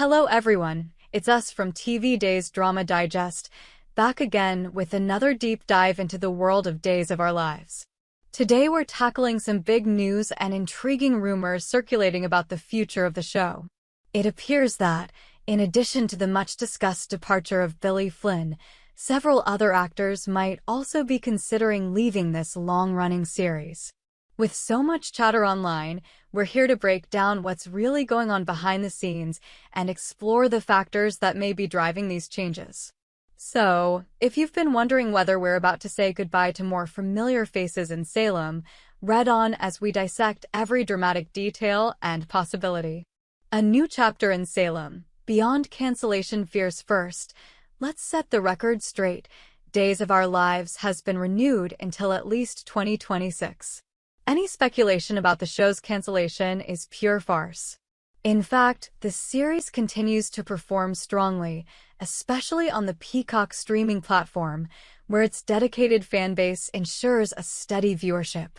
Hello everyone, it's us from TV Days Drama Digest, back again with another deep dive into the world of Days of Our Lives. Today we're tackling some big news and intriguing rumors circulating about the future of the show. It appears that, in addition to the much-discussed departure of Billy Flynn, several other actors might also be considering leaving this long-running series. With so much chatter online, we're here to break down what's really going on behind the scenes and explore the factors that may be driving these changes. So, if you've been wondering whether we're about to say goodbye to more familiar faces in Salem, read on as we dissect every dramatic detail and possibility. A new chapter in Salem, beyond cancellation fears first. Let's set the record straight. Days of Our Lives has been renewed until at least 2026. Any speculation about the show's cancellation is pure farce. In fact, the series continues to perform strongly, especially on the Peacock streaming platform, where its dedicated fanbase ensures a steady viewership.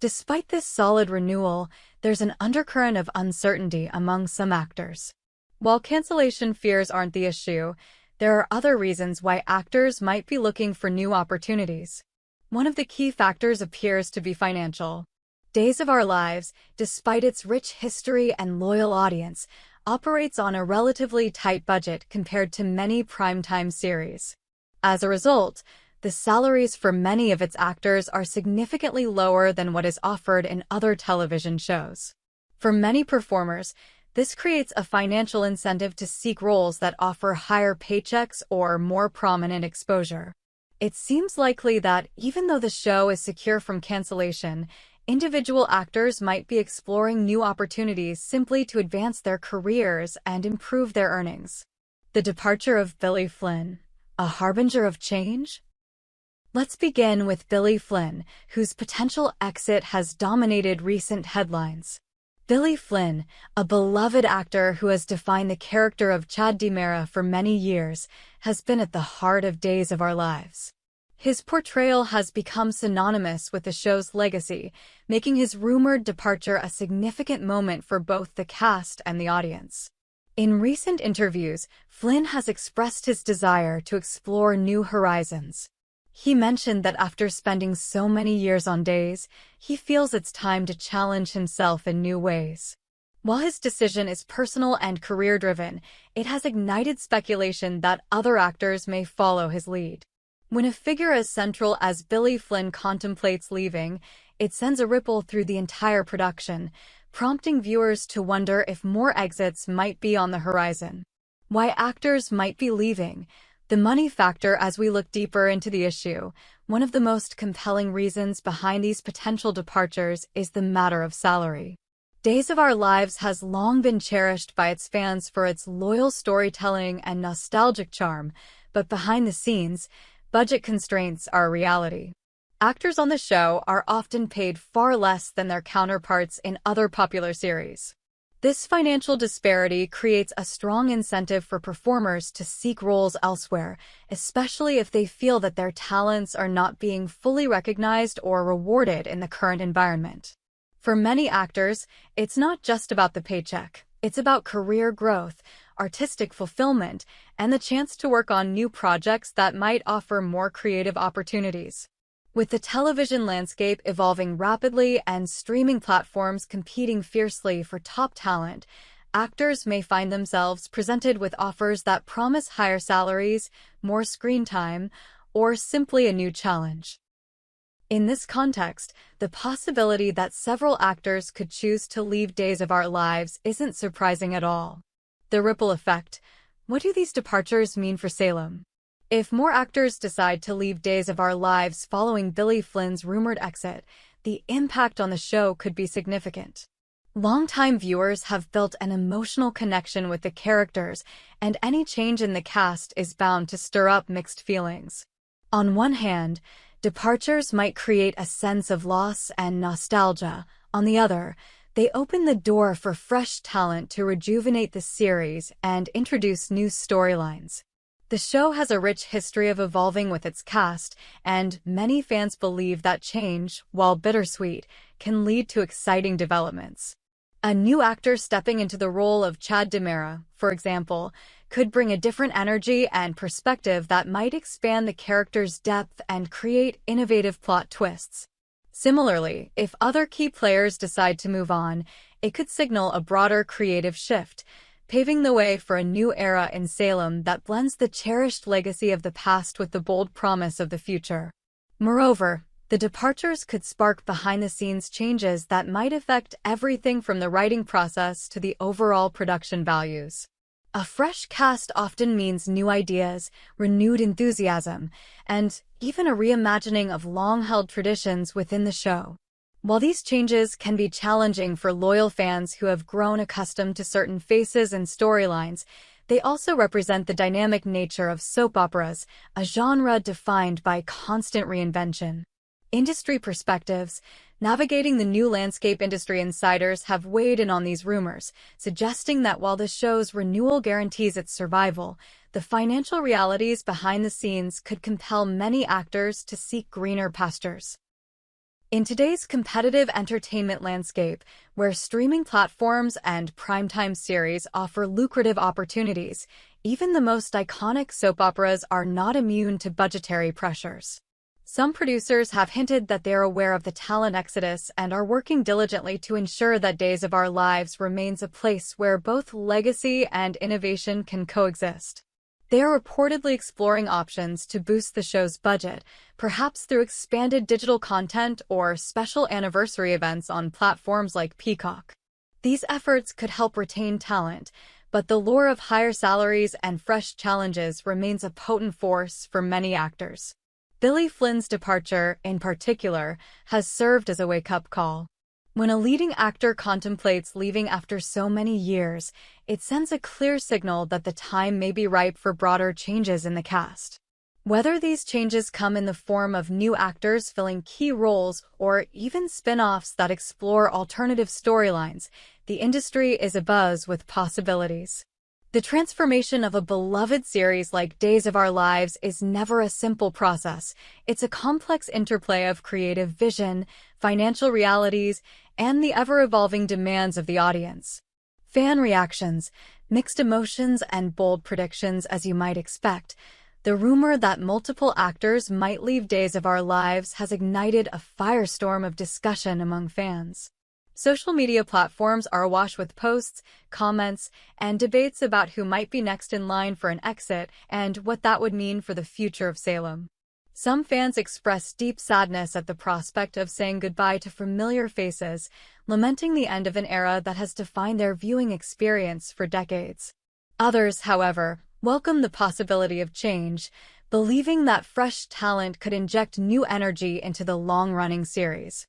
Despite this solid renewal, there's an undercurrent of uncertainty among some actors. While cancellation fears aren't the issue, there are other reasons why actors might be looking for new opportunities. One of the key factors appears to be financial. Days of Our Lives, despite its rich history and loyal audience, operates on a relatively tight budget compared to many primetime series. As a result, the salaries for many of its actors are significantly lower than what is offered in other television shows. For many performers, this creates a financial incentive to seek roles that offer higher paychecks or more prominent exposure. It seems likely that even though the show is secure from cancellation, individual actors might be exploring new opportunities simply to advance their careers and improve their earnings. The departure of Billy Flynn, a harbinger of change? Let's begin with Billy Flynn, whose potential exit has dominated recent headlines. Billy Flynn, a beloved actor who has defined the character of Chad DiMera for many years, has been at the heart of Days of Our Lives. His portrayal has become synonymous with the show's legacy, making his rumored departure a significant moment for both the cast and the audience. In recent interviews, Flynn has expressed his desire to explore new horizons. He mentioned that after spending so many years on Days, he feels it's time to challenge himself in new ways. While his decision is personal and career-driven, it has ignited speculation that other actors may follow his lead. When a figure as central as Billy Flynn contemplates leaving, it sends a ripple through the entire production, prompting viewers to wonder if more exits might be on the horizon. Why actors might be leaving? The money factor. As we look deeper into the issue, one of the most compelling reasons behind these potential departures is the matter of salary. Days of Our Lives has long been cherished by its fans for its loyal storytelling and nostalgic charm, but behind the scenes, budget constraints are a reality. Actors on the show are often paid far less than their counterparts in other popular series. This financial disparity creates a strong incentive for performers to seek roles elsewhere, especially if they feel that their talents are not being fully recognized or rewarded in the current environment. For many actors, it's not just about the paycheck. It's about career growth, artistic fulfillment, and the chance to work on new projects that might offer more creative opportunities. With the television landscape evolving rapidly and streaming platforms competing fiercely for top talent, actors may find themselves presented with offers that promise higher salaries, more screen time, or simply a new challenge. In this context, the possibility that several actors could choose to leave Days of Our Lives isn't surprising at all. The ripple effect. What do these departures mean for Salem? If more actors decide to leave Days of Our Lives following Billy Flynn's rumored exit, the impact on the show could be significant. Longtime viewers have built an emotional connection with the characters, and any change in the cast is bound to stir up mixed feelings. On one hand, departures might create a sense of loss and nostalgia. On the other, they open the door for fresh talent to rejuvenate the series and introduce new storylines. The show has a rich history of evolving with its cast, and many fans believe that change, while bittersweet, can lead to exciting developments. A new actor stepping into the role of Chad DiMera, for example, could bring a different energy and perspective that might expand the character's depth and create innovative plot twists. Similarly, if other key players decide to move on, it could signal a broader creative shift, paving the way for a new era in Salem that blends the cherished legacy of the past with the bold promise of the future. Moreover, the departures could spark behind-the-scenes changes that might affect everything from the writing process to the overall production values. A fresh cast often means new ideas, renewed enthusiasm, and even a reimagining of long-held traditions within the show. While these changes can be challenging for loyal fans who have grown accustomed to certain faces and storylines, they also represent the dynamic nature of soap operas, a genre defined by constant reinvention. Industry perspectives. Navigating the new landscape industry insiders have weighed in on these rumors, suggesting that while the show's renewal guarantees its survival, the financial realities behind the scenes could compel many actors to seek greener pastures. In today's competitive entertainment landscape, where streaming platforms and primetime series offer lucrative opportunities, even the most iconic soap operas are not immune to budgetary pressures. Some producers have hinted that they are aware of the talent exodus and are working diligently to ensure that Days of Our Lives remains a place where both legacy and innovation can coexist. They are reportedly exploring options to boost the show's budget, perhaps through expanded digital content or special anniversary events on platforms like Peacock. These efforts could help retain talent, but the lure of higher salaries and fresh challenges remains a potent force for many actors. Billy Flynn's departure, in particular, has served as a wake-up call. When a leading actor contemplates leaving after so many years, it sends a clear signal that the time may be ripe for broader changes in the cast. Whether these changes come in the form of new actors filling key roles or even spin-offs that explore alternative storylines, the industry is abuzz with possibilities. The transformation of a beloved series like Days of Our Lives is never a simple process. It's a complex interplay of creative vision, financial realities, and the ever-evolving demands of the audience. Fan reactions, mixed emotions, and bold predictions, as you might expect. The rumor that multiple actors might leave Days of Our Lives has ignited a firestorm of discussion among fans. Social media platforms are awash with posts, comments, and debates about who might be next in line for an exit and what that would mean for the future of Salem. Some fans express deep sadness at the prospect of saying goodbye to familiar faces, lamenting the end of an era that has defined their viewing experience for decades. Others, however, welcome the possibility of change, believing that fresh talent could inject new energy into the long-running series.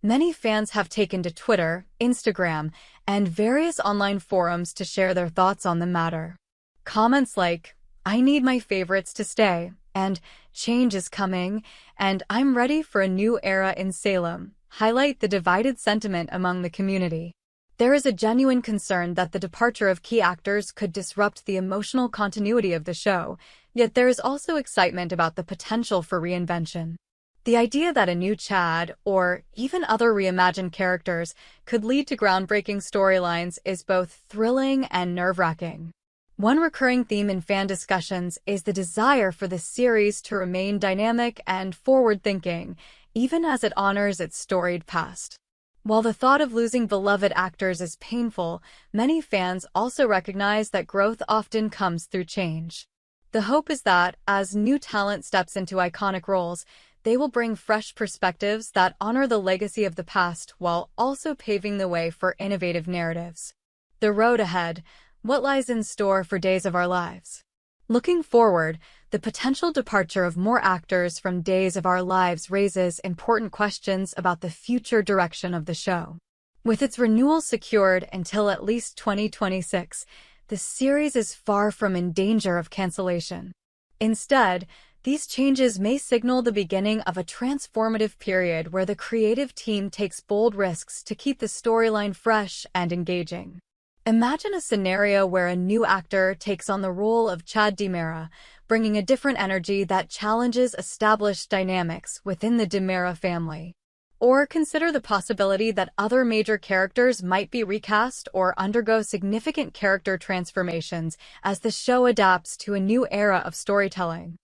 Many fans have taken to Twitter, Instagram, and various online forums to share their thoughts on the matter. Comments like, "I need my favorites to stay," and "Change is coming," and "I'm ready for a new era in Salem," highlight the divided sentiment among the community. There is a genuine concern that the departure of key actors could disrupt the emotional continuity of the show, yet there is also excitement about the potential for reinvention. The idea that a new Chad, or even other reimagined characters, could lead to groundbreaking storylines is both thrilling and nerve-wracking. One recurring theme in fan discussions is the desire for the series to remain dynamic and forward-thinking, even as it honors its storied past. While the thought of losing beloved actors is painful, many fans also recognize that growth often comes through change. The hope is that, as new talent steps into iconic roles, they will bring fresh perspectives that honor the legacy of the past while also paving the way for innovative narratives. The road ahead. What lies in store for Days of Our Lives? Looking forward, the potential departure of more actors from Days of Our Lives raises important questions about the future direction of the show. With its renewal secured until at least 2026, the series is far from in danger of cancellation. Instead, these changes may signal the beginning of a transformative period where the creative team takes bold risks to keep the storyline fresh and engaging. Imagine a scenario where a new actor takes on the role of Chad DiMera, bringing a different energy that challenges established dynamics within the DiMera family. Or consider the possibility that other major characters might be recast or undergo significant character transformations as the show adapts to a new era of storytelling.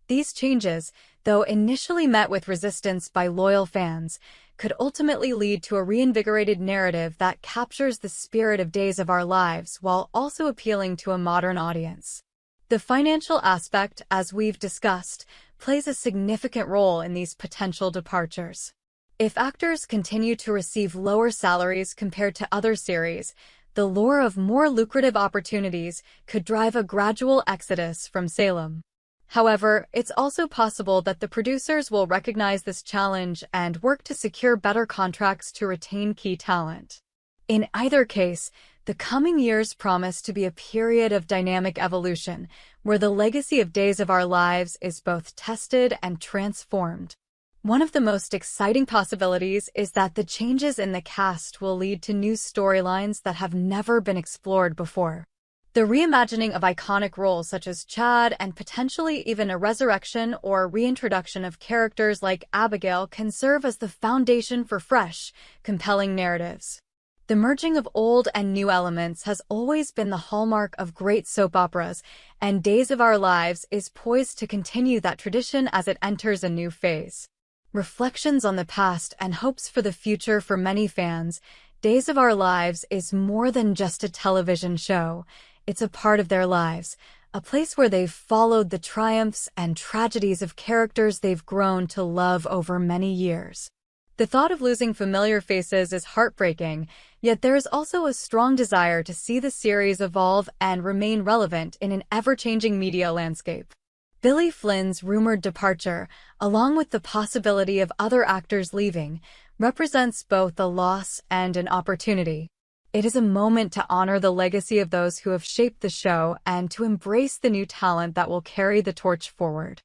These changes, though initially met with resistance by loyal fans, could ultimately lead to a reinvigorated narrative that captures the spirit of Days of Our Lives while also appealing to a modern audience. The financial aspect, as we've discussed, plays a significant role in these potential departures. If actors continue to receive lower salaries compared to other series, the lure of more lucrative opportunities could drive a gradual exodus from Salem. However, it's also possible that the producers will recognize this challenge and work to secure better contracts to retain key talent. In either case, the coming years promise to be a period of dynamic evolution, where the legacy of Days of Our Lives is both tested and transformed. One of the most exciting possibilities is that the changes in the cast will lead to new storylines that have never been explored before. The reimagining of iconic roles such as Chad and potentially even a resurrection or reintroduction of characters like Abigail can serve as the foundation for fresh, compelling narratives. The merging of old and new elements has always been the hallmark of great soap operas, and Days of Our Lives is poised to continue that tradition as it enters a new phase. Reflections on the past and hopes for the future for many fans, Days of Our Lives is more than just a television show. It's a part of their lives, a place where they've followed the triumphs and tragedies of characters they've grown to love over many years. The thought of losing familiar faces is heartbreaking, yet there is also a strong desire to see the series evolve and remain relevant in an ever-changing media landscape. Billy Flynn's rumored departure, along with the possibility of other actors leaving, represents both a loss and an opportunity. It is a moment to honor the legacy of those who have shaped the show and to embrace the new talent that will carry the torch forward.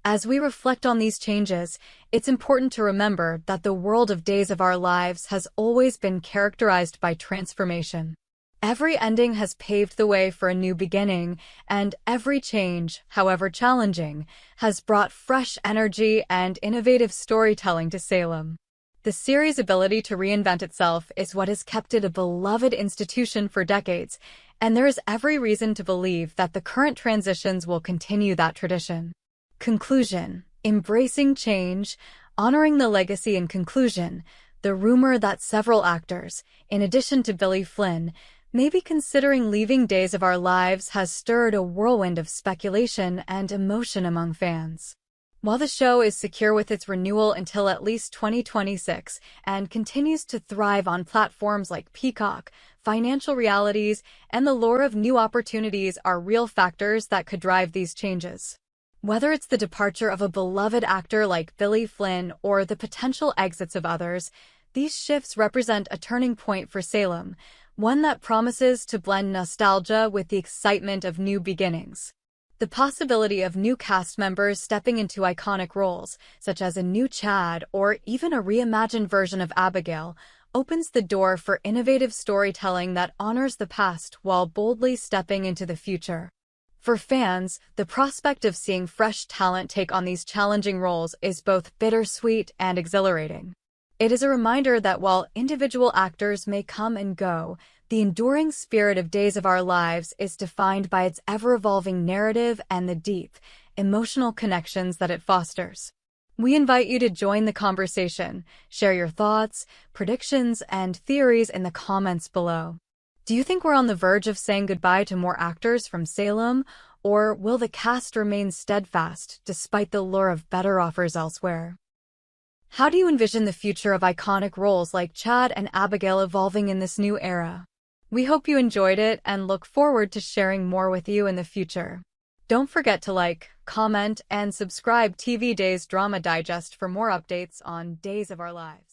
As we reflect on these changes, it's important to remember that the world of Days of Our Lives has always been characterized by transformation. Every ending has paved the way for a new beginning, and every change, however challenging, has brought fresh energy and innovative storytelling to Salem. The series' ability to reinvent itself is what has kept it a beloved institution for decades, and there is every reason to believe that the current transitions will continue that tradition. Conclusion: embracing change, honoring the legacy. In conclusion, the rumor that several actors, in addition to Billy Flynn, may be considering leaving Days of Our Lives has stirred a whirlwind of speculation and emotion among fans. While the show is secure with its renewal until at least 2026 and continues to thrive on platforms like Peacock, financial realities and the lure of new opportunities are real factors that could drive these changes. Whether it's the departure of a beloved actor like Billy Flynn or the potential exits of others, these shifts represent a turning point for Salem, one that promises to blend nostalgia with the excitement of new beginnings. The possibility of new cast members stepping into iconic roles, such as a new Chad or even a reimagined version of Abigail, opens the door for innovative storytelling that honors the past while boldly stepping into the future. For fans, the prospect of seeing fresh talent take on these challenging roles is both bittersweet and exhilarating. It is a reminder that while individual actors may come and go, the enduring spirit of Days of Our Lives is defined by its ever-evolving narrative and the deep, emotional connections that it fosters. We invite you to join the conversation, share your thoughts, predictions, and theories in the comments below. Do you think we're on the verge of saying goodbye to more actors from Salem, or will the cast remain steadfast despite the lure of better offers elsewhere? How do you envision the future of iconic roles like Chad and Abigail evolving in this new era? We hope you enjoyed it and look forward to sharing more with you in the future. Don't forget to like, comment, and subscribe TV Days Drama Digest for more updates on Days of Our Lives.